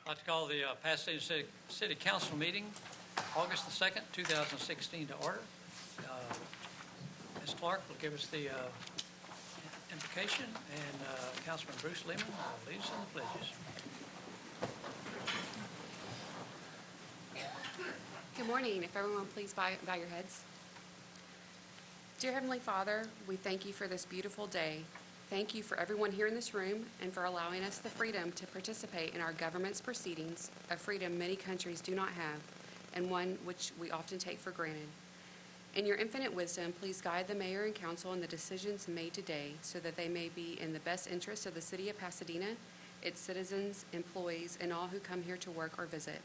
I'd like to call the Pasadena City Council meeting, August the 2nd, 2016 to order. Ms. Clark will give us the invocation, and Councilman Bruce Lehman will lead us in the pledges. Good morning. If everyone please bow your heads. Dear Heavenly Father, we thank you for this beautiful day. Thank you for everyone here in this room and for allowing us the freedom to participate in our government's proceedings, a freedom many countries do not have, and one which we often take for granted. In your infinite wisdom, please guide the mayor and council in the decisions made today so that they may be in the best interest of the city of Pasadena, its citizens, employees, and all who come here to work or visit.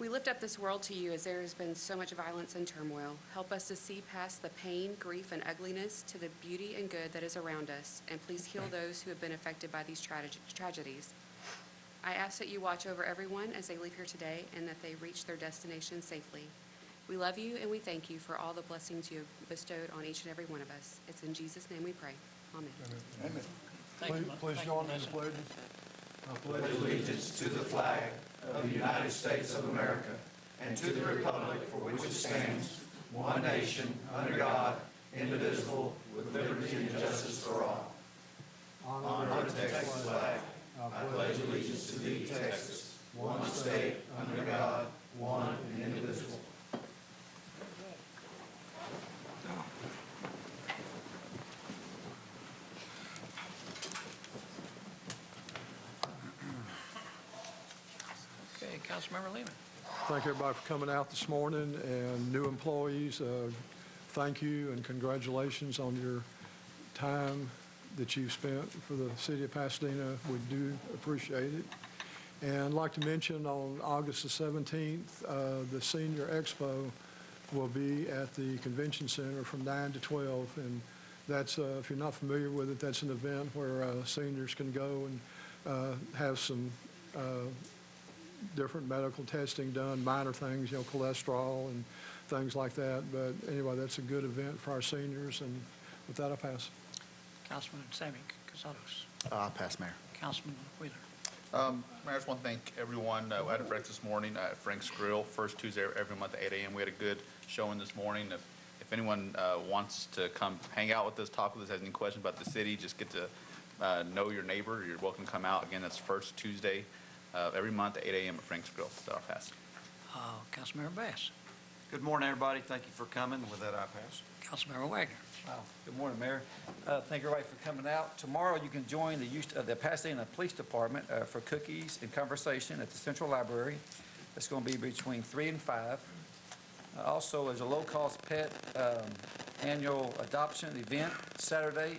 We lift up this world to you as there has been so much violence and turmoil. Help us to see past the pain, grief, and ugliness to the beauty and good that is around us, and please heal those who have been affected by these tragedies. I ask that you watch over everyone as they leave here today and that they reach their destination safely. We love you and we thank you for all the blessings you have bestowed on each and every one of us. It's in Jesus' name we pray. Amen. Amen. Thank you. Please join in the pledge. I pledge allegiance to the flag of the United States of America and to the republic for which it stands, one nation, under God, indivisible, with liberty and justice for all. Honor the Texas flag. I pledge allegiance to thee, Texas, one state, under God, one and indivisible. Okay, Councilmember Lehman. Thank everybody for coming out this morning, and new employees, thank you and congratulations on your time that you've spent for the city of Pasadena. We do appreciate it. And I'd like to mention on August the 17th, the Senior Expo will be at the Convention Center from 9 to 12. And that's, if you're not familiar with it, that's an event where seniors can go and have some different medical testing done, minor things, you know, cholesterol and things like that. But anyway, that's a good event for our seniors. And with that, I pass. Councilman Sammy Casados. I'll pass, Mayor. Councilman Wheeler. Mayor, I just want to thank everyone. We had a breakfast this morning at Frank's Grill, first Tuesday every month at 8 a.m. We had a good showing this morning. If anyone wants to come hang out with us, talk with us, has any questions about the city, just get to know your neighbor, you're welcome to come out. Again, that's first Tuesday every month at 8 a.m. at Frank's Grill. So I'll pass. Councilmember Bass. Good morning, everybody. Thank you for coming. With that, I pass. Councilmember Wagner. Good morning, Mayor. Thank everybody for coming out. Tomorrow, you can join the Pasadena Police Department for cookies and conversation at the Central Library. It's going to be between 3 and 5. Also, there's a low-cost pet annual adoption event Saturday,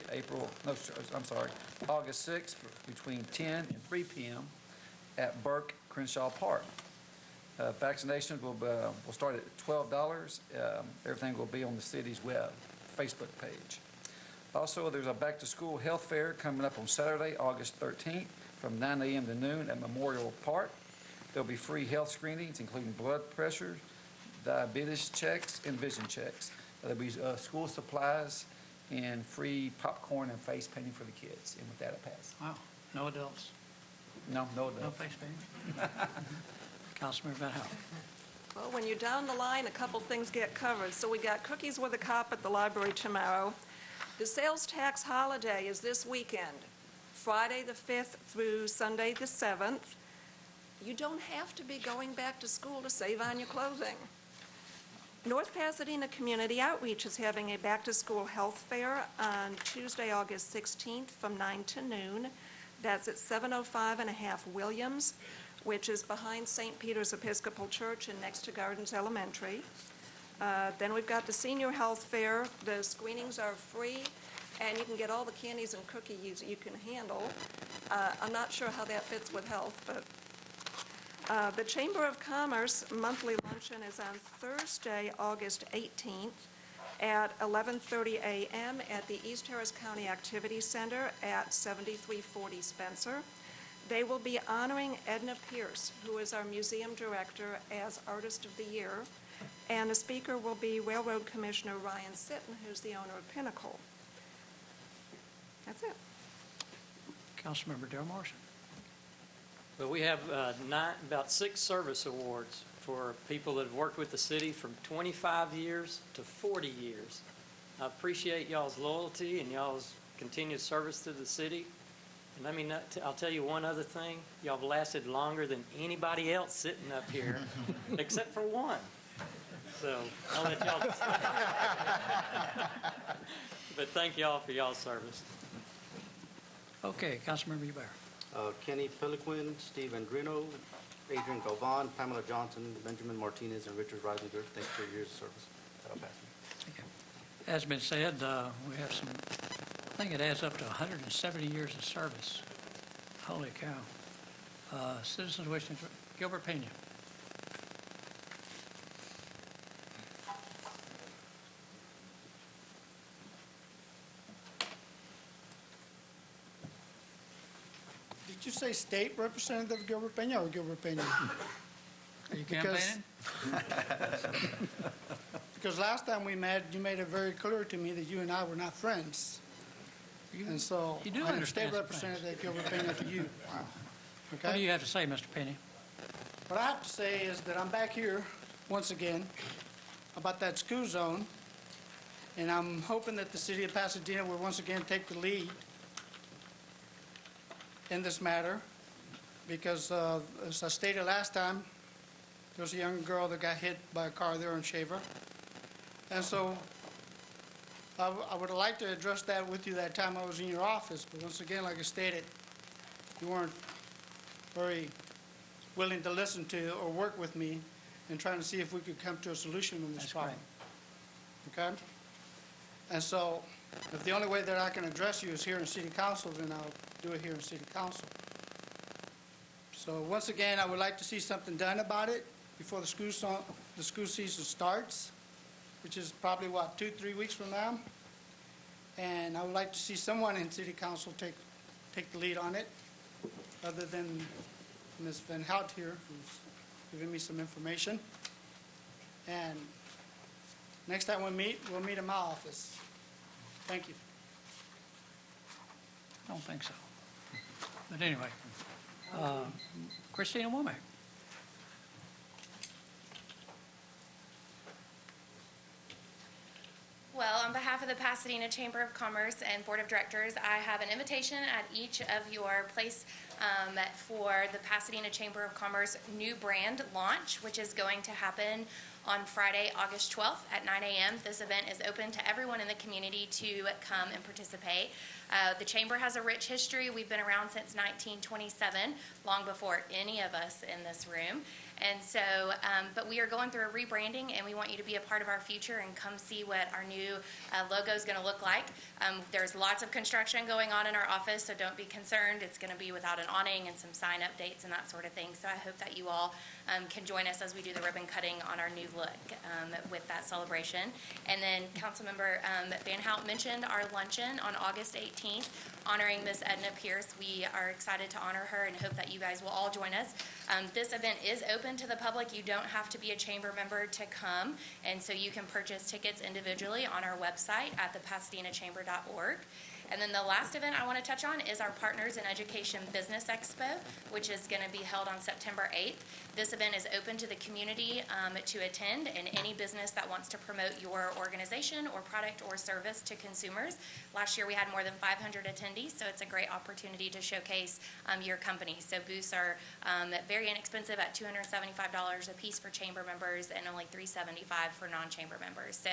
August 6th, between 10 and 3 p.m. at Burke Crenshaw Park. Vaccinations will start at $12. Everything will be on the city's Facebook page. Also, there's a back-to-school health fair coming up on Saturday, August 13th, from 9 a.m. to noon at Memorial Park. There'll be free health screenings, including blood pressure, diabetes checks, and vision checks. There'll be school supplies and free popcorn and face painting for the kids. And with that, I pass. Wow. No adults. No adults. No face painting. Councilmember Van Houten. Well, when you're down the line, a couple things get covered. So we got Cookies with a Cop at the library tomorrow. The sales tax holiday is this weekend, Friday the 5th through Sunday the 7th. You don't have to be going back to school to save on your clothing. North Pasadena Community Outreach is having a back-to-school health fair on Tuesday, August 16th from 9 to noon. That's at 705 and a half Williams, which is behind St. Peter's Episcopal Church and next to Gardens Elementary. Then we've got the Senior Health Fair. The screenings are free, and you can get all the candies and cookies you can handle. I'm not sure how that fits with health, but the Chamber of Commerce monthly luncheon is on Thursday, August 18th at 11:30 a.m. at the East Harris County Activity Center at 7340 Spencer. They will be honoring Edna Pierce, who is our museum director, as Artist of the Year, and the speaker will be Railroad Commissioner Ryan Sitton, who's the owner of Pinnacle. That's it. Councilmember Darrell Morrison. Well, we have about 6 service awards for people that have worked with the city from 25 years to 40 years. I appreciate y'all's loyalty and y'all's continued service to the city. And I'll tell you one other thing. Y'all have lasted longer than anybody else sitting up here, except for one. So I'll let y'all. But thank y'all for y'all's service. Okay, Councilmember Yubara. Kenny Peliquin, Steve Andrino, Adrian Galvan, Pamela Johnson, Benjamin Martinez, and Richard Reisinger. Thanks for your years of service. That'll pass. As been said, we have some, I think it adds up to 170 years of service. Holy cow. Citizens wishing to, Gilbert Pena. Did you say State Representative Gilbert Pena or Gilbert Pena? Are you campaigning? Because last time we met, you made it very clear to me that you and I were not friends. And so you do I'm understand State some Representative Gilbert Pena to you. What do Okay? you have to say, Mr. Penny? What I have to say is that I'm back here once again about that school zone, and I'm hoping that the city of Pasadena will once again take the lead in this matter, because as I stated last time, there was a young girl that got hit by a car there on Shaver. And so I would like to address that with you that time I was in your office, but once again, like I stated, you weren't very willing to listen to or work with me in trying to see if we could come to a solution on this That's problem. Okay? And so if the only way that I can address you is here in City Council, then I'll do it here in City Council. So once again, I would like to see something done about it before the school season starts, which is probably, 2-3 weeks from now. And I would like to see someone in City Council take the lead on it, other than Ms. Van Hout here, who's giving me some information. And next time we'll meet in my office. Thank you. I don't think so. But anyway, Christina Womack. Well, on behalf of the Pasadena Chamber of Commerce and Board of Directors, I have an invitation at each of your place for the Pasadena Chamber of Commerce new brand launch, which is going to happen on Friday, August 12th at 9 a.m. This event is open to everyone in the community to come and participate. The Chamber has a rich history. We've been around since 1927, long before any of us in this room. And so, but we are going through a rebranding, and we want you to be a part of our future and come see what our new logo is going to look like. There's lots of construction going on in our office, so don't be concerned. It's going to be without an awning and some sign updates and that sort of thing. So I hope that you all can join us as we do the ribbon cutting on our new look with that celebration. And then Councilmember Van Hout mentioned our luncheon on August 18th, honoring Miss Edna Pierce. We are excited to honor her and hope that you guys will all join us. This event is open to the public. You don't have to be a chamber member to come, and so you can purchase tickets individually on our website at thepasadenachamber.org. And then the last event I want to touch on is our Partners in Education Business Expo, which is going to be held on September 8th. This event is open to the community to attend, and any business that wants to promote your organization or product or service to consumers. Last year we had more than 500 attendees, so it's a great opportunity to showcase your company. So booths are very inexpensive at $275 a piece for chamber members and only $375 for non-chamber members. So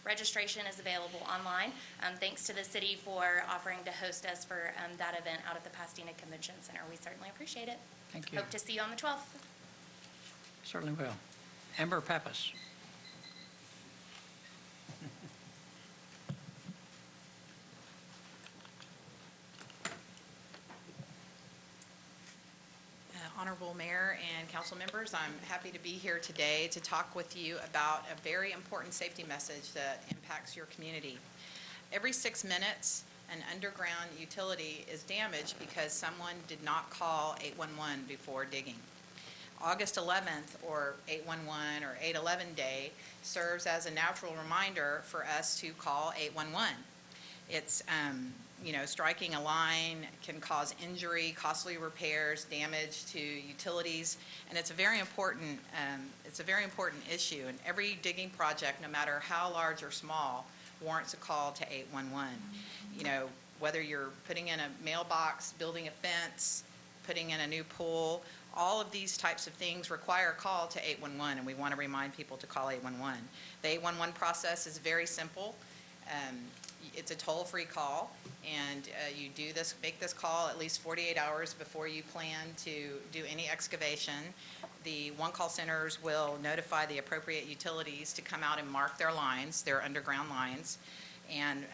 registration is available online. Thanks to the city for offering to host us for that event out at the Pasadena Convention Center. We certainly appreciate it. Thank you. Hope to see you on the 12th. Certainly will. Amber Pappas. Honorable Mayor and council members, I'm happy to be here today to talk with you about a very important safety message that impacts your community. Every 6 minutes, an underground utility is damaged because someone did not call 811 before digging. August 11th, or 811 or 811 Day, serves as a natural reminder for us to call 811. It's striking a line can cause injury, costly repairs, damage to utilities, and it's a very important issue. And every digging project, no matter how large or small, warrants a call to 811. Whether you're putting in a mailbox, building a fence, putting in a new pool, all of these types of things require a call to 811, and we want to remind people to call 811. The 811 process is very simple. It's a toll-free call, and you make this call at least 48 hours before you plan to do any excavation. The one-call centers will notify the appropriate utilities to come out and mark their lines, their underground lines, and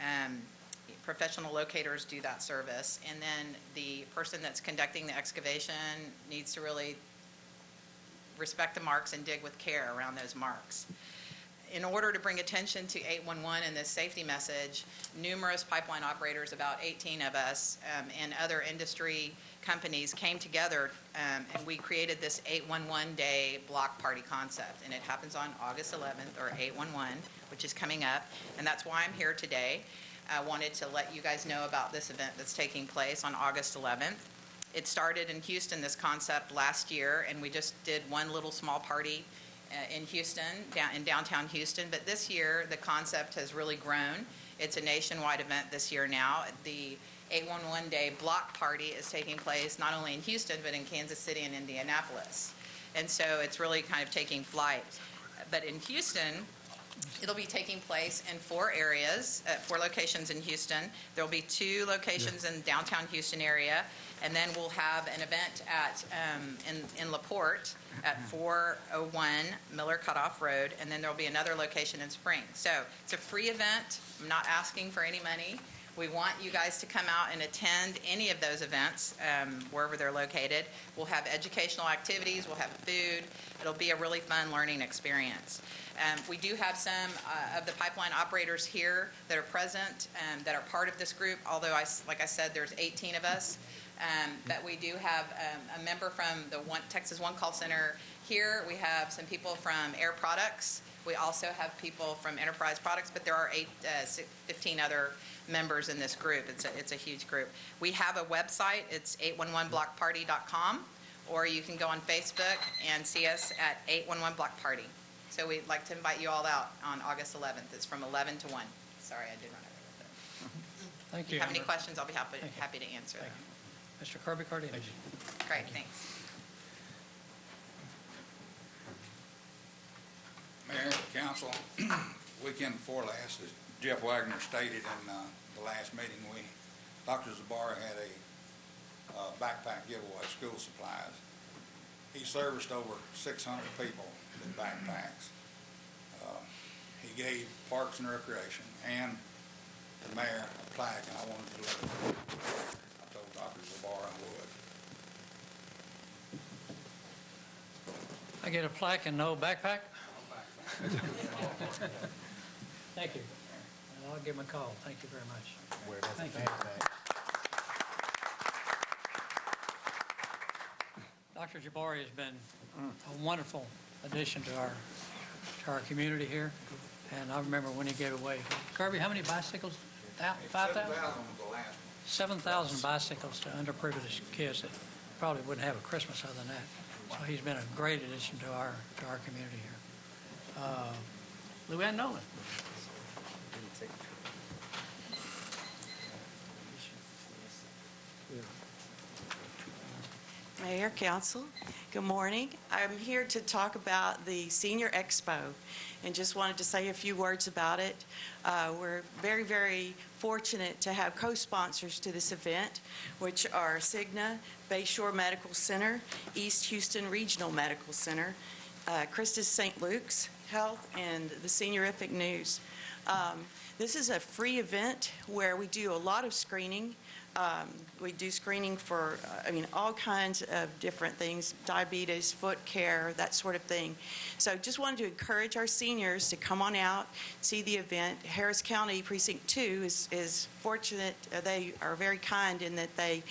professional locators do that service. And then the person that's conducting the excavation needs to really respect the marks and dig with care around those marks. In order to bring attention to 811 and this safety message, numerous pipeline operators, about 18 of us, and other industry companies came together, and we created this 811 Day block party concept. And it happens on August 11th, or 811, which is coming up. And that's why I'm here today. I wanted to let you guys know about this event that's taking place on August 11th. It started in Houston, this concept, last year, and we just did one little small party in Houston, in downtown Houston. But this year, the concept has really grown. It's a nationwide event this year now. The 811 Day block party is taking place not only in Houston, but in Kansas City and Indianapolis. And so it's really kind of taking flight. But in Houston, it'll be taking place in 4 areas, 4 locations in Houston. There'll be 2 locations in downtown Houston area, and then we'll have an event at in LaPorte at 401 Miller Cutoff Road, and then there'll be another location in Spring. So it's a free event. I'm not asking for any money. We want you guys to come out and attend any of those events, wherever they're located. We'll have educational activities, we'll have food. It'll be a really fun learning experience. We do have some of the pipeline operators here that are present, that are part of this group, although, like I said, there's 18 of us. But we do have a member from the Texas One Call Center here. We have some people from Air Products. We also have people from Enterprise Products, but there are 15 other members in this group. It's a huge group. We have a website. It's 811blockparty.com, or you can go on Facebook and see us at 811 Block Party. So we'd like to invite you all out on August 11th. It's from 11 to 1. Sorry, I did run over with it. Thank If you. you have any questions, I'll be happy to answer them. Mr. Kirby Cardenas. Great, thanks. Mayor, council, weekend before last, as Jeff Wagner stated in the last meeting, Dr. Zabara had a backpack giveaway of school supplies. He serviced over 600 people with backpacks. He gave Parks and Recreation and the mayor a plaque, and I wanted to let him. I told Dr. Zabara I would. I get a plaque and no backpack? Thank you. And I'll give him a call. Thank you very much. Thank you. Dr. Jabari has been a wonderful addition to our community here. And I remember when he gave away, Kirby, how many bicycles? 5,000? 7,000 bicycles to underprivileged kids that probably wouldn't have a Christmas other than that. So he's been a great addition to our community here. Luann Nolan. Mayor, Council, good morning. I'm here to talk about the Senior Expo and just wanted to say a few words about it. We're very, very fortunate to have co-sponsors to this event, which are Cigna, Bayshore Medical Center, East Houston Regional Medical Center, Christus St. Luke's Health, and the Seniorific News. This is a free event where we do a lot of screening. We do screening for, all kinds of different things, diabetes, foot care, that sort of thing. So just wanted to encourage our seniors to come on out, see the event. Harris County Precinct 2 is fortunate. They are very kind in that they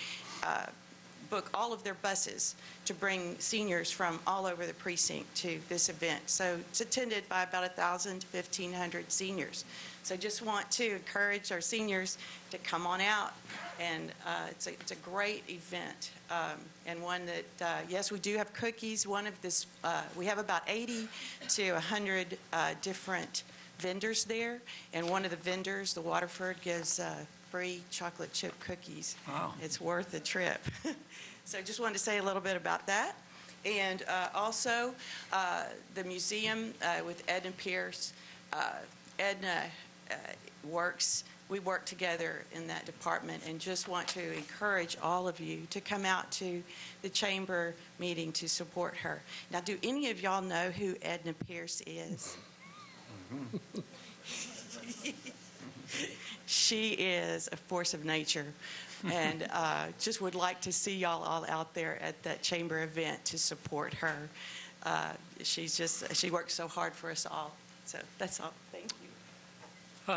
book all of their buses to bring seniors from all over the precinct to this event. So it's attended by about 1,000 to 1,500 seniors. So just want to encourage our seniors to come on out, and it's a great event, and one that, yes, we do have cookies. We have about 80 to 100 different vendors there, and one of the vendors, the Waterford, gives free chocolate chip cookies. Wow. It's worth the trip. So just wanted to say a little bit about that. And also, the museum with Edna Pierce, Edna we work together in that department, and just want to encourage all of you to come out to the chamber meeting to support her. Now, do any of y'all know who Edna Pierce is? She is a force of nature, and just would like to see y'all all out there at that chamber event to support her. She works so hard for us all. So that's all. Thank you.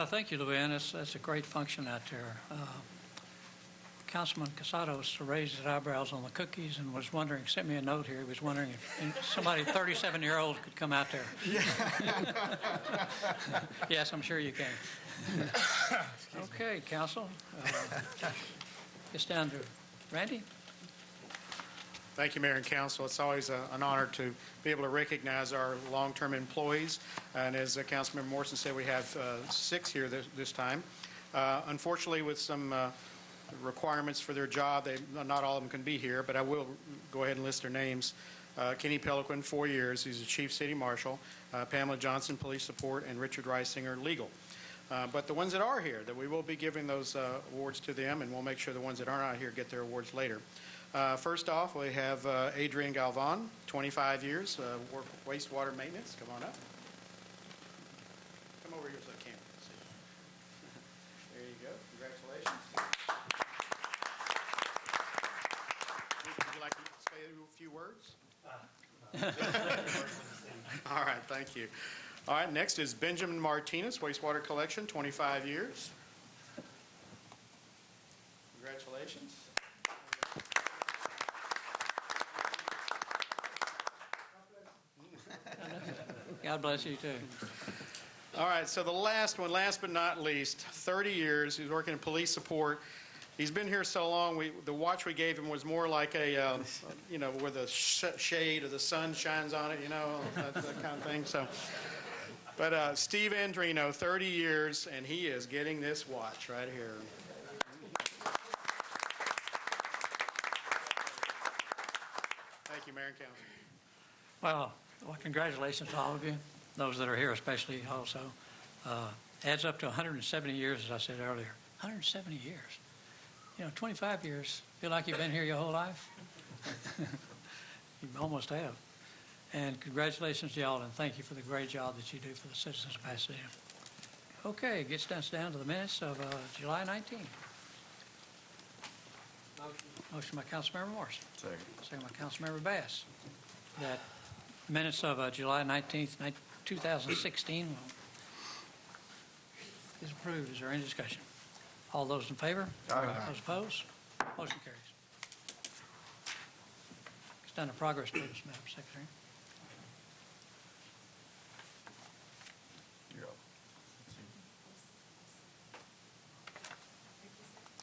Thank you, Luann. That's a great function out there. Councilman Casados raised his eyebrows on the cookies and was wondering, sent me a note here, he was wondering if somebody 37-year-old could come out there. Yes, I'm sure you can. Okay, council. Gets down to Randy. Thank you, Mayor and Council. It's always an honor to be able to recognize our long-term employees. And as Councilmember Morrison said, we have 6 here this time. Unfortunately, with some requirements for their job, not all of them can be here, but I will go ahead and list their names. Kenny Peliquin, 4 years. He's the Chief City Marshal. Pamela Johnson, Police Support, and Richard Reisinger, Legal. But the ones that are here, that we will be giving those awards to them, and we'll make sure the ones that are not here get their awards later. First off, we have Adrian Galvan, 25 years, wastewater maintenance. Come on up. Come over here so I can see. There you go. Congratulations. Would you like to say a few words? All right, thank you. All right, next is Benjamin Martinez, wastewater collection, 25 years. Congratulations. God bless you, too. All right, so the last one, last but not least, 30 years, he's working in police support. He's been here so long, the watch we gave him was more like a, where the shade of the sun shines on it, that kind of thing. So, but Steve Andrino, 30 years, and he is getting this watch right here. Thank you, Mayor and Council. Well, congratulations to all of you, those that are here especially also. Adds up to 170 years, as I said earlier. 170 years. 25 years, feel like you've been here your whole life? You almost have. And congratulations to y'all, and thank you for the great job that you do for the citizens of Pasadena. Okay, gets us down to the minutes of July 19th. Motion by Councilmember Morrison. Second by Councilmember Bass. That minutes of July 19th, 2016 is approved. Is there any discussion? All those in favor? Aye. Those opposed? Motion carries. It's done a progress notice, Madam Secretary.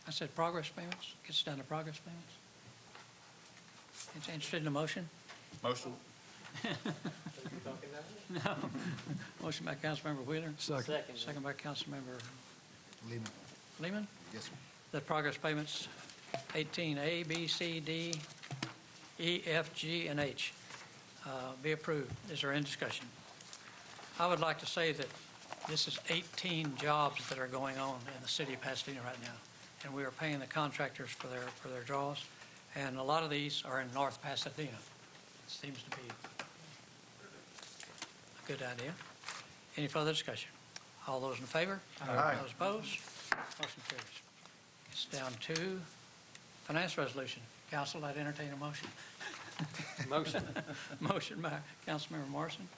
I said progress payments. Gets down to progress payments. It's interested in a motion? Motion. No. Motion by Councilmember Wheeler. Second. Second by Councilmember Lehman. Lehman. Yes, sir. That progress payments 18A, B, C, D, E, F, G, and H be approved. Is there any discussion? I would like to say that this is 18 jobs that are going on in the city of Pasadena right now, and we are paying the contractors for their draws, and a lot of these are in North Pasadena. It seems to be a good idea. Any further discussion? All those in favor? Aye. Those opposed? Motion carries. It's down to finance resolution. Council, I'd entertain a motion. Motion. Motion by Councilmember Morrison,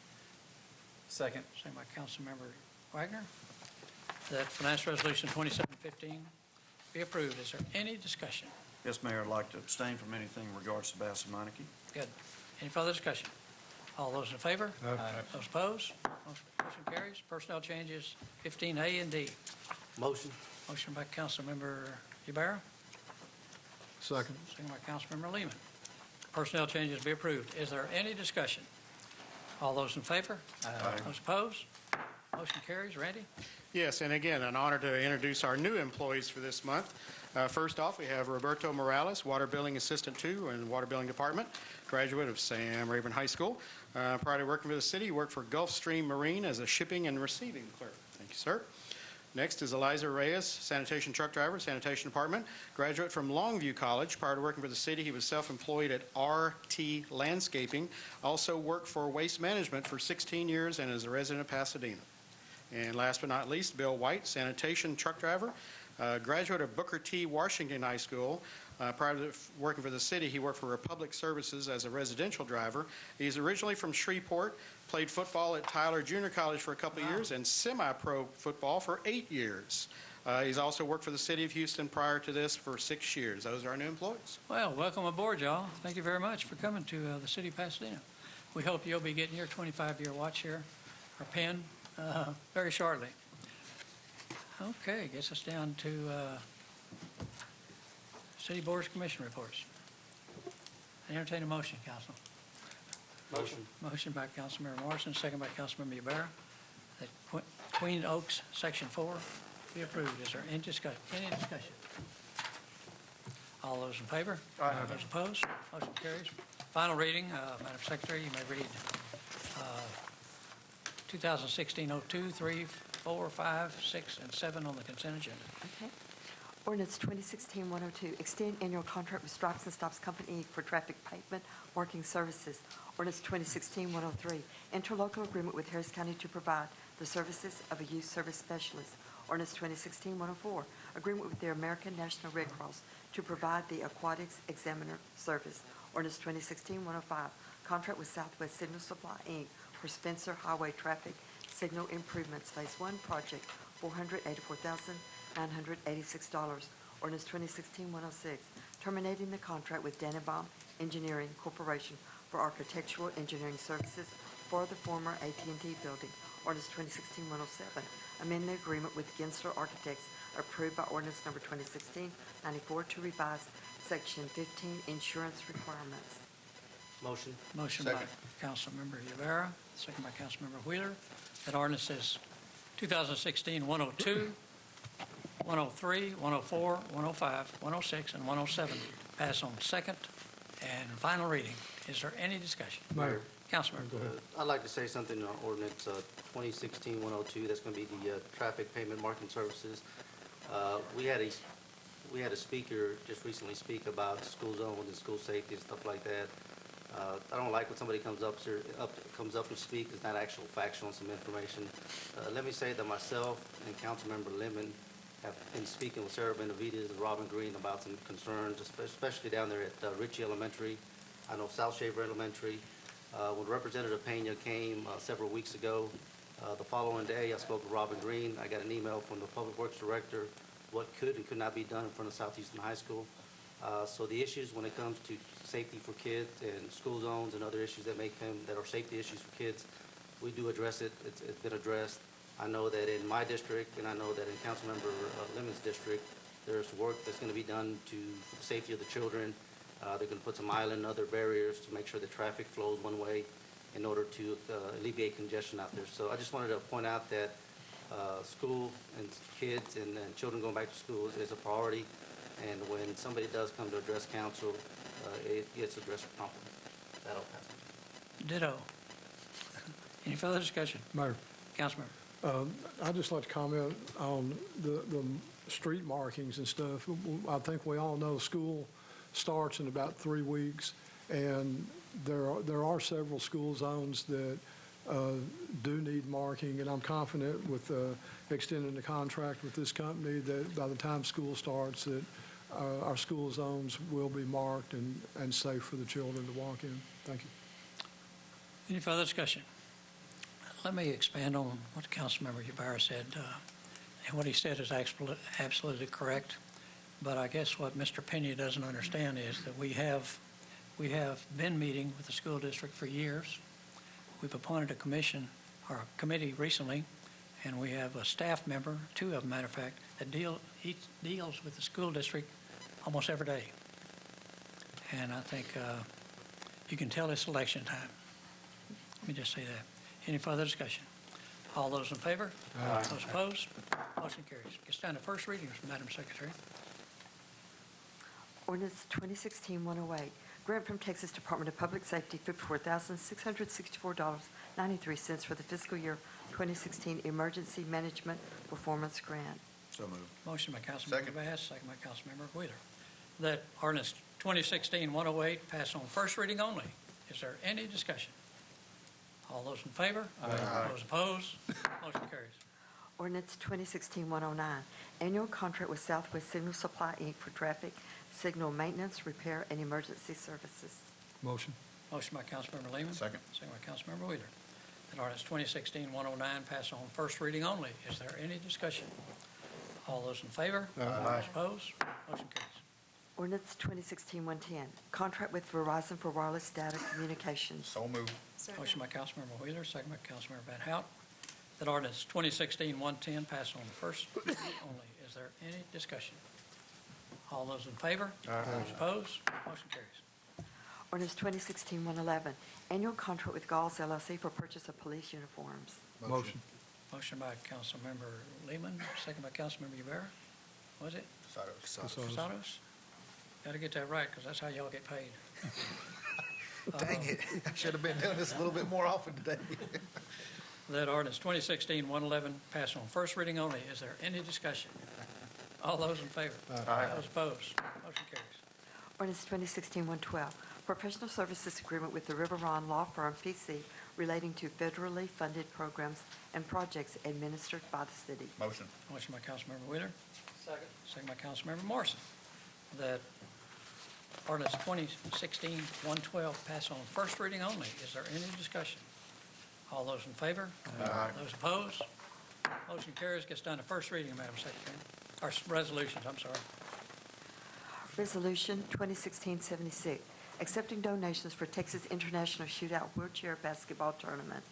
Second. second by Councilmember Wagner, that finance resolution 2715 be approved. Is there any discussion? Yes, Mayor, I'd like to abstain from anything in regards to Bassett Meineke. Good. Any further discussion? All those in favor? Aye. Those opposed? Motion carries. Personnel changes 15A and D. Motion. Motion by Councilmember Yubara, Second. second by Councilmember Lehman. Personnel changes be approved. Is there any discussion? All those in favor? Aye. Those opposed? Motion carries. Randy? Yes, and again, an honor to introduce our new employees for this month. First off, we have Roberto Morales, Water Billing Assistant 2 in the Water Billing Department, graduate of Sam Rayburn High School. Prior to working for the city, he worked for Gulfstream Marine as a shipping and receiving clerk. Thank you, sir. Next is Eliza Reyes, sanitation truck driver, sanitation department, graduate from Longview College. Prior to working for the city, he was self-employed at RT Landscaping, also worked for Waste Management for 16 years and is a resident of Pasadena. And last but not least, Bill White, sanitation truck driver, graduate of Booker T. Washington High School. Prior to working for the city, he worked for Republic Services as a residential driver. He's originally from Shreveport, played football at Tyler Junior College for a couple of years, and semi-pro football for 8 years. He's also worked for the city of Houston prior to this for 6 years. Those are our new employees. Well, welcome aboard, y'all. Thank you very much for coming to the city of Pasadena. We hope you'll be getting your 25-year watch here, or pin, very shortly. Okay, gets us down to City Boards Commission reports. I entertain a motion, Council. Motion. Motion by Councilmember Morrison, second by Councilmember Yubara, that Queen Oaks, Section 4, be approved. Is there any discussion? All those in favor? Aye. Those opposed? Motion carries. Final reading, Madam Secretary, you may read 2016-02, 3, 4, 5, 6, and 7 on the consent agenda. Okay. Ordinance 2016-102, extend annual contract with Stripes and Stops Company Inc. for traffic pavement marking services. Ordinance 2016-103, interlocal agreement with Harris County to provide the services of a youth service specialist. Ordinance 2016-104, agreement with the American National Red Cross to provide the aquatics examiner service. Ordinance 2016-105, contract with Southwest Signal Supply Inc. for Spencer Highway traffic signal improvements, Phase 1 project, $484,986. Ordinance 2016-106, terminating the contract with Dannenbaum Engineering Corporation for architectural engineering services for the former AT&T building. Ordinance 2016-107, amend the agreement with Gensler Architects approved by ordinance number 2016-94 to revise Section 15 insurance requirements. Motion. Motion by Councilmember Yubara, second by Councilmember Wheeler. That ordinance is 2016-102, 103, 104, 105, 106, and 107. Pass on second and final reading. Is there any discussion? Mayor. Councilmember. Go ahead. I'd like to say something on ordinance 2016-102. That's going to be the traffic payment marking services. We had a speaker just recently speak about school zones and school safety and stuff like that. I don't like when somebody comes up and speaks. It's not actual factual and some information. Let me say that myself and Councilmember Lemon have been speaking with Sarah Benavides and Robin Green about some concerns, especially down there at Ritchie Elementary. I know South Shaver Elementary. When Representative Pena came several weeks ago, the following day I spoke with Robin Green. I got an email from the Public Works Director what could and could not be done in front of Southeastern High School. So the issues when it comes to safety for kids and school zones and other issues that may come that are safety issues for kids, we do address it. It's been addressed. I know that in my district, and I know that in Councilmember Lemon's district, there's work that's going to be done to for the safety of the children. They're going to put some island and other barriers to make sure the traffic flows one way in order to alleviate congestion out there. So I just wanted to point out that school and kids and children going back to school is a priority. And when somebody does come to address council, it gets addressed promptly. That'll pass. Ditto. Any further discussion? Mayor. Councilmember. I'd just like to comment on the street markings and stuff. I think we all know school starts in about 3 weeks, and there are several school zones that do need marking, and I'm confident with extending the contract with this company that by the time school starts that our school zones will be marked and safe for the children to walk in. Thank you. Any further discussion? Let me expand on what Councilmember Yubara said. And what he said is absolutely correct. But I guess what Mr. Pena doesn't understand is that we have been meeting with the school district for years. We've appointed a commission, or a committee recently, and we have a staff member, two of them, matter of fact, that he deals with the school district almost every day. And I think you can tell it's election time. Let me just say that. Any further discussion? All those in favor? Aye. Those opposed? Motion carries. Gets down to first readings, Madam Secretary. Ordinance 2016-108, grant from Texas Department of Public Safety $54,664.93 for the fiscal year 2016 Emergency Management Performance Grant. So moved. Motion by Councilmember Second. Bass, second by Councilmember Wheeler. That ordinance 2016-108 pass on first reading only. Is there any discussion? All those in favor? Aye. Those opposed? Motion carries. Ordinance 2016-109, annual contract with Southwest Signal Supply, Inc. for traffic signal maintenance, repair, and emergency services. Motion. Motion by Councilmember Lehman. Second. Second by Councilmember Wheeler. That ordinance 2016-109 pass on first reading only. Is there any discussion? All those in favor? Aye. Those opposed? Motion carries. Ordinance 2016-110, contract with Verizon for wireless data communications. So moved. Motion by Councilmember Wheeler, second by Councilmember Van Hout. That ordinance 2016-110 pass on first reading only. Is there any discussion? All those in favor? Those opposed? Motion carries. Ordinance 2016-111, annual contract with Galls LLC for purchase of police uniforms. Motion. Motion by Councilmember Lehman, second by Councilmember Yubara. Was it? Casados? Got to get that right, because that's how y'all get paid. Dang it, I should have been doing this a little bit more often today. That ordinance 2016-111 pass on first reading only. Is there any discussion? All those in favor? Aye. Those opposed? Motion carries. Ordinance 2016-112, professional services agreement with the River Ron Law Firm, P.C., relating to federally funded programs and projects administered by the city. Motion. Motion by Councilmember Wheeler. Second. Second by Councilmember Morrison. That ordinance 2016-112 pass on first reading only. Is there any discussion? All those in favor? Aye. Those opposed? Motion carries. Gets down to first reading, Madam Secretary. Or resolutions, I'm sorry. Resolution 2016-76, accepting donations for Texas International Shootout Wheelchair Basketball Tournament.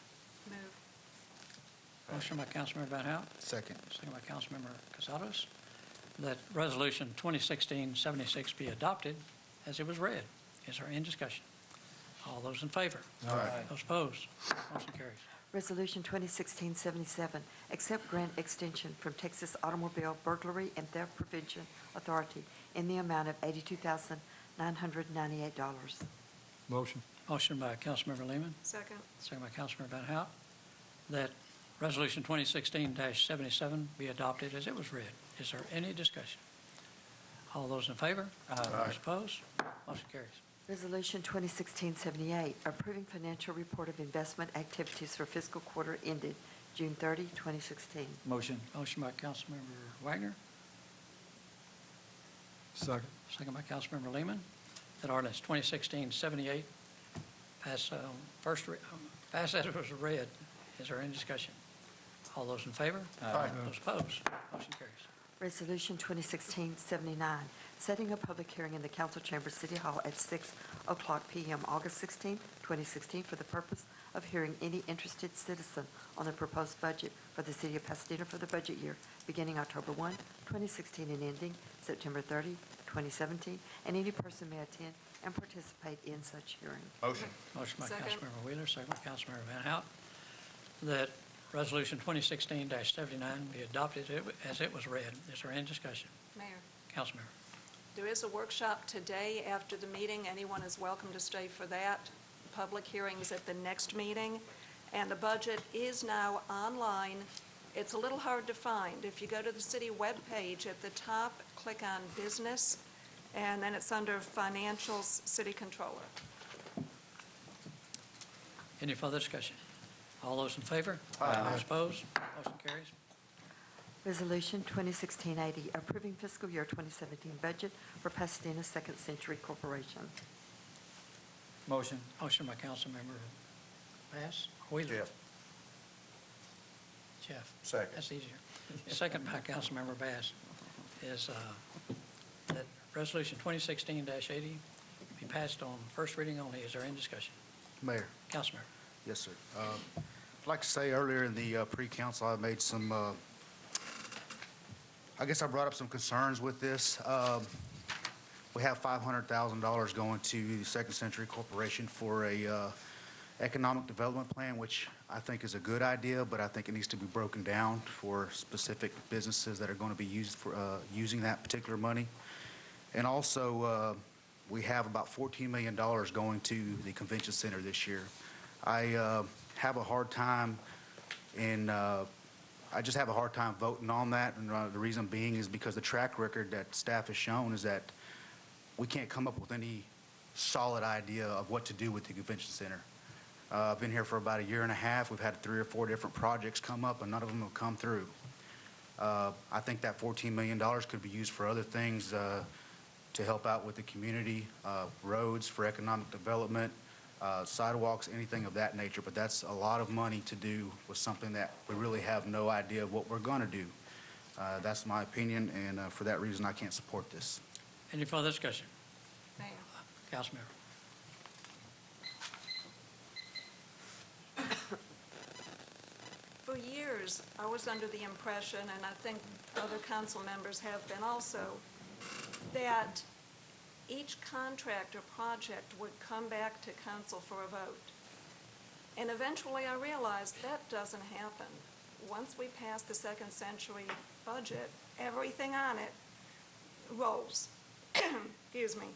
Motion by Councilmember Van Hout. Second. Second by Councilmember Casados. That resolution 2016-76 be adopted as it was read. Is there any discussion? All those in favor? Aye. Those opposed? Motion carries. Resolution 2016-77, accept grant extension from Texas Automobile Burglary and Theft Prevention Authority in the amount of $82,998. Motion. Motion by Councilmember Lehman. Second. Second by Councilmember Van Hout. That resolution 2016-77 be adopted as it was read. Is there any discussion? All those in favor? Those opposed? Motion carries. Resolution 2016-78, approving financial report of investment activities for fiscal quarter ended June 30, 2016. Motion. Motion by Councilmember Wagner. Second. Second by Councilmember Lehman. That ordinance 2016-78 pass pass as it was read. Is there any discussion? All those in favor? Aye. Those opposed? Motion carries. Resolution 2016-79, setting a public hearing in the council chamber, City Hall at 6:00 p.m., August 16, 2016, for the purpose of hearing any interested citizen on the proposed budget for the city of Pasadena for the budget year beginning October 1, 2016, and ending September 30, 2017, and any person may attend and participate in such hearing. Motion. Motion by Second. Councilmember Wheeler, second by Councilmember Van Hout, that resolution 2016-79 be adopted as it was read. Is there any discussion? Mayor, Councilmember. there is a workshop today after the meeting. Anyone is welcome to stay for that. Public hearings at the next meeting. And the budget is now online. It's a little hard to find. If you go to the city webpage, at the top, click on Business, and then it's under Financials, City Controller. Any further discussion? All those in favor? Aye. Those opposed? Motion carries. Resolution 2016-80, approving fiscal year 2017 budget for Pasadena Second Century Corporation. Motion. Motion by Councilmember Bass. Wheeler. Jeff. Jeff. Second. That's easier. Second by Councilmember Bass is Resolution 2016-80 be passed on first reading only. Is there any discussion? Mayor. Councilmember. Yes, sir. I'd like to say earlier in the pre-council, I made some, I guess I brought up some concerns with this. We have $500,000 going to the Second Century Corporation for a economic development plan, which I think is a good idea, but I think it needs to be broken down for specific businesses that are going to be used for using that particular money. And also, we have about $14 million going to the convention center this year. I have a hard time I just have a hard time voting on that, and the reason being is because the track record that staff has shown is that we can't come up with any solid idea of what to do with the convention center. I've been here for about a year and a half. We've had 3 or 4 different projects come up, and none of them have come through. I think that $14 million could be used for other things to help out with the community, roads for economic development, sidewalks, anything of that nature. But that's a lot of money to do with something that we really have no idea of what we're going to do. That's my opinion, and for that reason, I can't support this. Any further discussion? Mayor. Councilmember. For years, I was under the impression, and I think other council members have been also, that each contract or project would come back to council for a vote. And eventually I realized that doesn't happen. Once we pass the Second Century budget, everything on it rolls. Excuse me.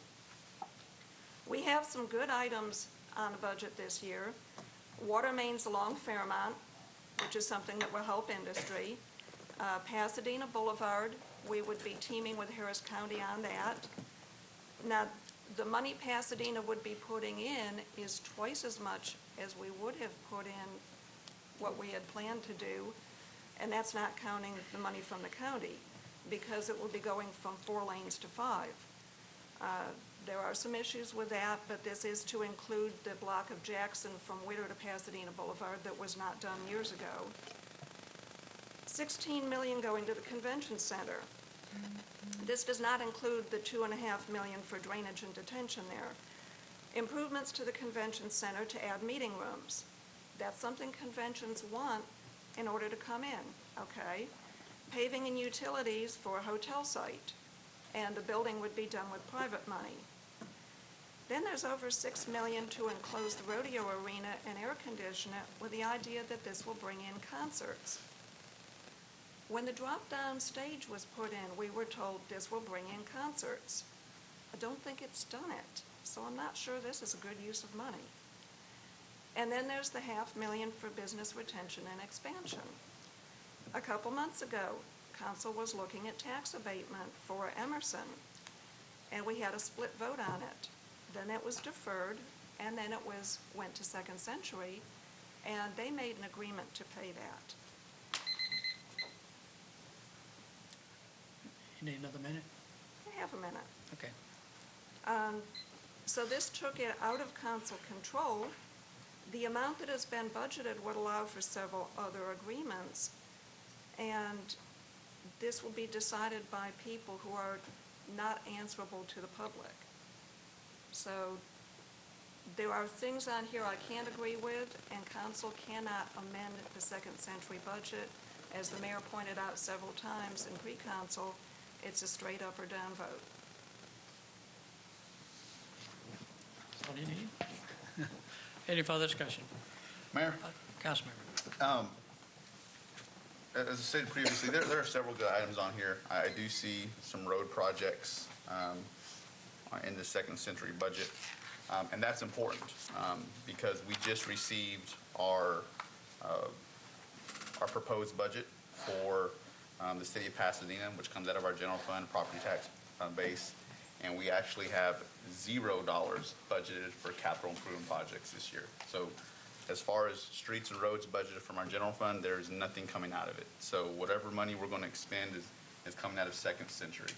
We have some good items on the budget this year. Water mains along Fairmont, which is something that will help industry. Pasadena Boulevard, we would be teaming with Harris County on that. Now, the money Pasadena would be putting in is twice as much as we would have put in what we had planned to do, and that's not counting the money from the county, because it will be going from 4 lanes to 5. There are some issues with that, but this is to include the block of Jackson from Witter to Pasadena Boulevard that was not done years ago. $16 million going to the convention center. This does not include the $2.5 million for drainage and detention there. Improvements to the convention center to add meeting rooms. That's something conventions want in order to come in, okay? Paving and utilities for a hotel site, and the building would be done with private money. Then there's over $6 million to enclose the rodeo arena and air condition it with the idea that this will bring in concerts. When the drop-down stage was put in, we were told this will bring in concerts. I don't think it's done it, so I'm not sure this is a good use of money. And then there's the $500,000 for business retention and expansion. A couple months ago, council was looking at tax abatement for Emerson, and we had a split vote on it. Then it was deferred, and then it went to Second Century, and they made an agreement to pay that. You need another minute? I have a minute. Okay. So this took it out of council control. The amount that has been budgeted would allow for several other agreements, and this will be decided by people who are not answerable to the public. So there are things on here I can't agree with, and council cannot amend the Second Century budget. As the mayor pointed out several times in pre-council, it's a straight up or down vote. That's all you need? Any further discussion? Mayor? Councilmember. As I stated previously, there are several good items on here. I do see some road projects in the Second Century budget, and that's important because we just received our proposed budget for the city of Pasadena, which comes out of our general fund property tax base, and we actually have $0 budgeted for capital improvement projects this year. So as far as streets and roads budgeted from our general fund, there's nothing coming out of it. So whatever money we're going to expend is coming out of Second Century.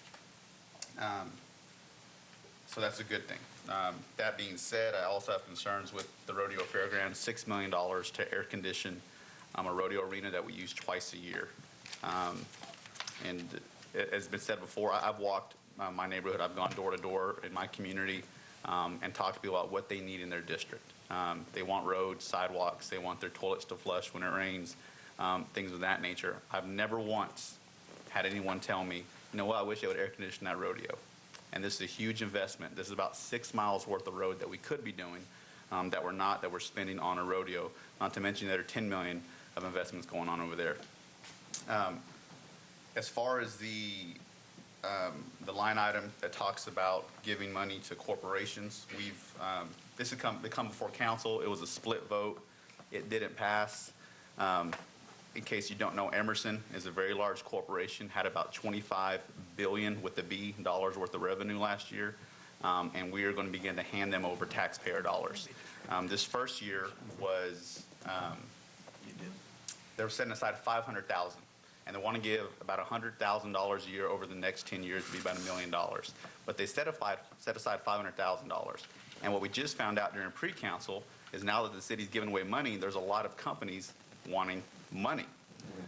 So that's a good thing. That being said, I also have concerns with the rodeo fairgrounds, $6 million to air condition a rodeo arena that we use twice a year. And as has been said before, I've walked my neighborhood. I've gone door to door in my community and talked to people about what they need in their district. They want roads, sidewalks, they want their toilets to flush when it rains, things of that nature. I've never once had anyone tell me, you know what, I wish I would air condition that rodeo. And this is a huge investment. This is about 6 miles worth of road that we could be doing that we're not, that we're spending on a rodeo, not to mention there are 10 million of investments going on over there. As far as the line item that talks about giving money to corporations, this had come before council. It was a split vote. It didn't pass. In case you don't know, Emerson is a very large corporation, had about 25 billion with the B dollars worth of revenue last year, and we are going to begin to hand them over taxpayer dollars. This first year was they were setting aside $500,000, and they want to give about $100,000 a year over the next 10 years to be about $1 million. But they set aside $500,000. And what we just found out during pre-council is now that the city's giving away money, there's a lot of companies wanting money.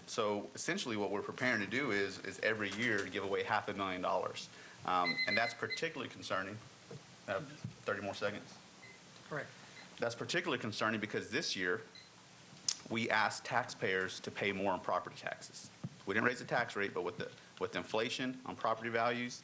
So essentially what we're preparing to do is every year to give away $500,000. And that's particularly concerning. 30 more seconds. Correct. That's particularly concerning because this year we asked taxpayers to pay more on property taxes. We didn't raise the tax rate, but with inflation on property values,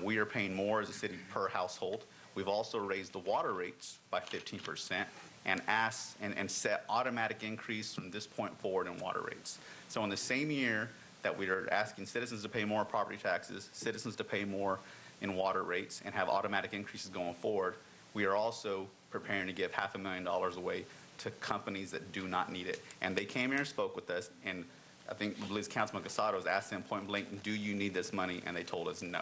we are paying more as a city per household. We've also raised the water rates by 15% and asked and set automatic increase from this point forward in water rates. So in the same year that we are asking citizens to pay more in property taxes, citizens to pay more in water rates, and have automatic increases going forward, we are also preparing to give $500,000 away to companies that do not need it. And they came here and spoke with us, and I think Councilman Casado was asked them point blank, do you need this money? And they told us no.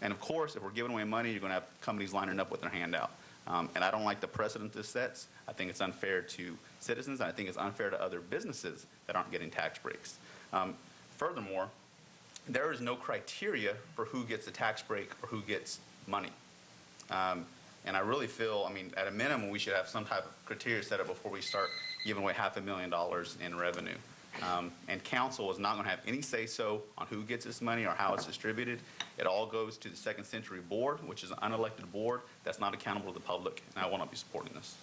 And of course, if we're giving away money, you're going to have companies lining up with their hand out. And I don't like the precedent this sets. I think it's unfair to citizens, and I think it's unfair to other businesses that aren't getting tax breaks. Furthermore, there is no criteria for who gets a tax break or who gets money. And I really feel, I mean, at a minimum, we should have some type of criteria set up before we start giving away $500,000 in revenue. And council is not going to have any say-so on who gets this money or how it's distributed. It all goes to the Second Century Board, which is an unelected board that's not accountable to the public, and I will not be supporting this.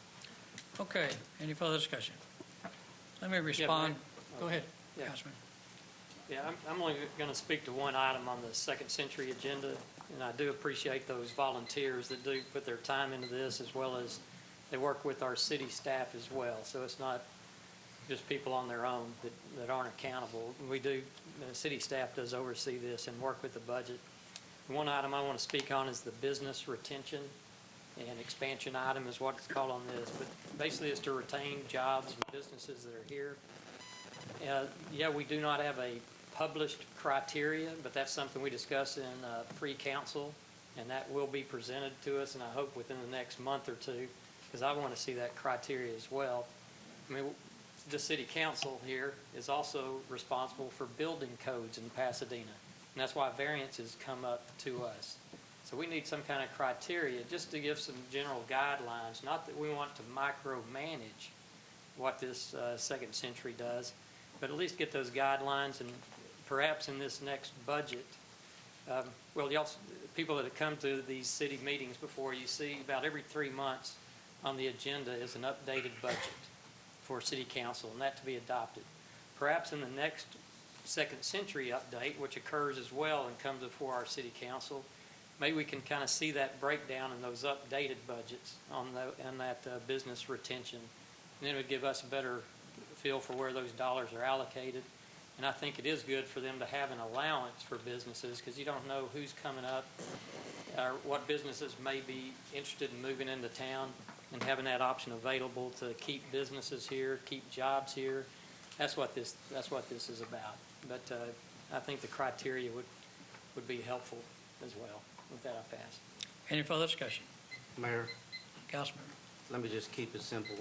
Okay, any further discussion? Let me respond. Go ahead, Yeah. Councilman. Yeah, I'm only going to speak to one item on the Second Century agenda, and I do appreciate those volunteers that do put their time into this, as well as they work with our city staff as well. So it's not just people on their own that aren't accountable. We do, the city staff does oversee this and work with the budget. One item I want to speak on is the business retention and expansion item is what it's called on this, but basically it's to retain jobs and businesses that are here. Yeah, we do not have a published criteria, but that's something we discuss in pre-council, and that will be presented to us, and I hope within the next month or two, because I want to see that criteria as well. I mean, the city council here is also responsible for building codes in Pasadena, and that's why variances come up to us. So we need some kind of criteria just to give some general guidelines, not that we want to micromanage what this Second Century does, but at least get those guidelines, and perhaps in this next budget, well, y'all, people that have come to these city meetings before, you see about every 3 months on the agenda is an updated budget for city council, and that to be adopted. Perhaps in the next Second Century update, which occurs as well and comes before our city council, maybe we can kind of see that breakdown in those updated budgets on that business retention. And then it would give us a better feel for where those dollars are allocated. And I think it is good for them to have an allowance for businesses, because you don't know who's coming up or what businesses may be interested in moving into town, and having that option available to keep businesses here, keep jobs here. That's what this is about. But I think the criteria would be helpful as well. With that, I pass. Any further discussion? Mayor, Councilman. let me just keep it simple.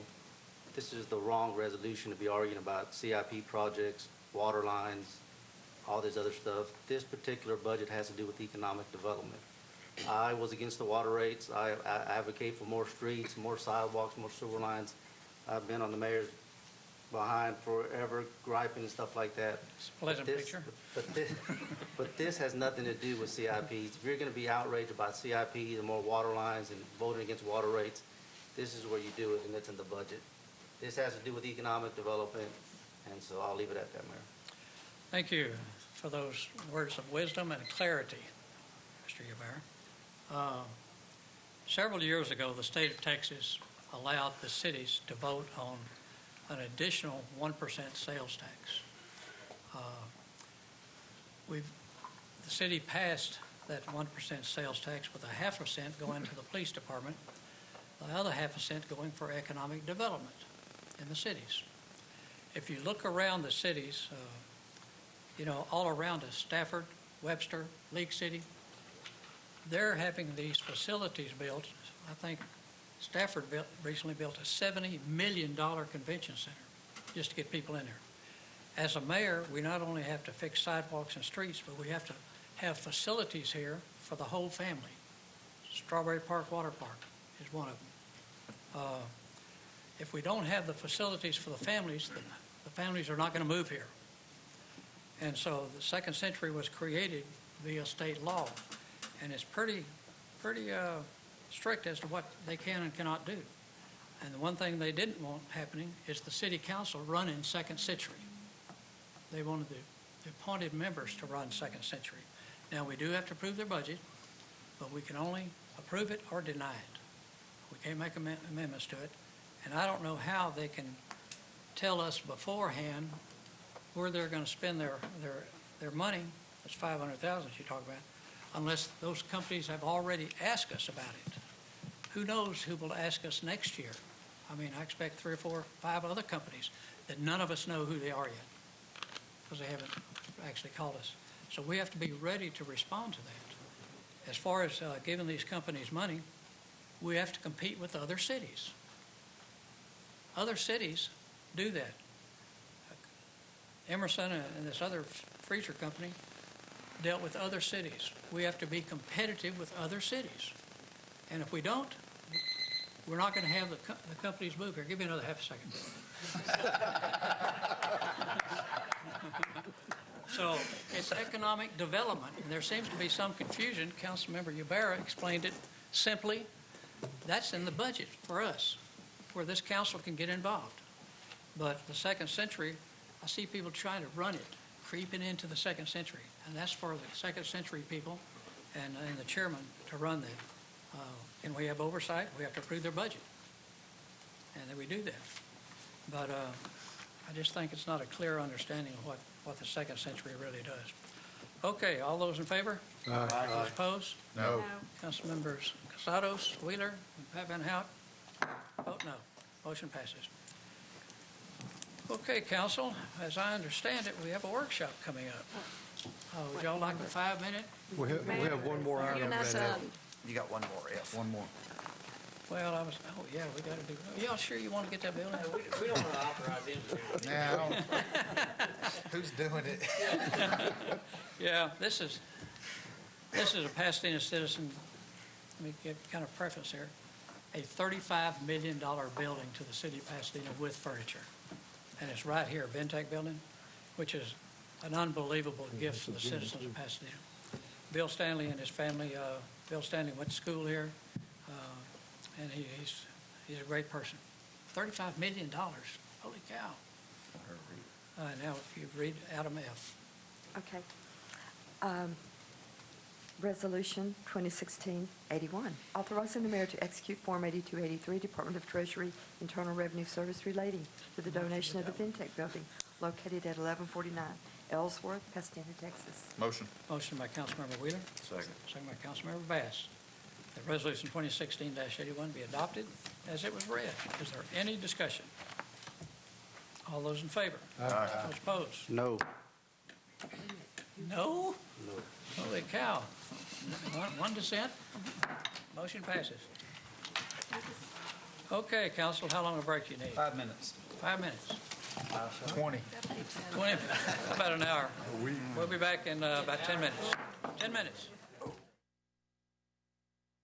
This is the wrong resolution to be arguing about CIP projects, water lines, all this other stuff. This particular budget has to do with economic development. I was against the water rates. I advocate for more streets, more sidewalks, more sewer lines. I've been on the mayor's behind forever griping and stuff like that. It's a pleasant But this- picture. But this has nothing to do with CIPs. If you're going to be outraged about CIP, the more water lines and voting against water rates, this is where you do it, and it's in the budget. This has to do with economic development, and so I'll leave it at that, Mayor. Thank you for those words of wisdom and clarity, Mr. Yubara. Several years ago, the state of Texas allowed the cities to vote on an additional 1% sales tax. The city passed that 1% sales tax with a 0.5% going to the police department, the other 0.5% going for economic development in the cities. If you look around the cities, all around us, Stafford, Webster, League City, they're having these facilities built. I think Stafford recently built a $70 million convention center just to get people in there. As a mayor, we not only have to fix sidewalks and streets, but we have to have facilities here for the whole family. Strawberry Park Water Park is one of them. If we don't have the facilities for the families are not going to move here. And so the Second Century was created via state law, and it's pretty strict as to what they can and cannot do. And the one thing they didn't want happening is the city council running Second Century. They wanted the appointed members to run Second Century. Now, we do have to approve their budget, but we can only approve it or deny it. We can't make amendments to it. And I don't know how they can tell us beforehand where they're going to spend their money. That's $500,000 you talk about, unless those companies have already asked us about it. Who knows who will ask us next year? I mean, I expect 3 or 4 or 5 other companies that none of us know who they are yet, because they haven't actually called us. So we have to be ready to respond to that. As far as giving these companies money, we have to compete with other cities. Other cities do that. Emerson and this other freezer company dealt with other cities. We have to be competitive with other cities. And if we don't, we're not going to have the companies move here. Give me another half a second. So it's economic development, and there seems to be some confusion. Councilmember Yubara explained it simply. That's in the budget for us, where this council can get involved. But the Second Century, I see people trying to run it, creeping into the Second Century, and that's for the Second Century people and the chairman to run that. And we have oversight. We have to approve their budget, and then we do that. But I just think it's not a clear understanding of what the Second Century really does. Okay, all those in favor? Aye. Those opposed? No. Councilmembers Casados, Wheeler, and Pat Van Hout, vote no. Motion passes. Okay, council, as I understand it, we have a workshop coming up. Would y'all like a 5-minute? We have one more item. You're not done. You got one more, F. One more. Well, we got to do, y'all sure you want to get that building? We don't want to authorize him to do it. Now, who's doing it? Yeah, this is a Pasadena citizen, let me give kind of preface here, a $35 million building to the city of Pasadena with furniture. And it's right here, Ventec building, which is an unbelievable gift to the citizens of Pasadena. Bill Stanley and his family, Bill Stanley went to school here, and he's a great person. $35 million, holy cow. Now, if you read Item F. Okay. Resolution 2016-81, authorizing the mayor to execute Form 8283, Department of Treasury Internal Revenue Service relating to the donation of the Ventec building located at 1149 Ellsworth, Pasadena, Texas. Motion. Motion by Councilmember Wheeler. Second. Second by Councilmember Bass. That Resolution 2016-81 be adopted as it was read. Is there any discussion? All those in favor? Aye. Those opposed? No. No? No. Holy cow. One dissent? Motion passes. Okay, council, how long a break you need? 5 minutes. 5 minutes. 20. 20, about an hour. We'll be back in about 10 minutes. 10 minutes.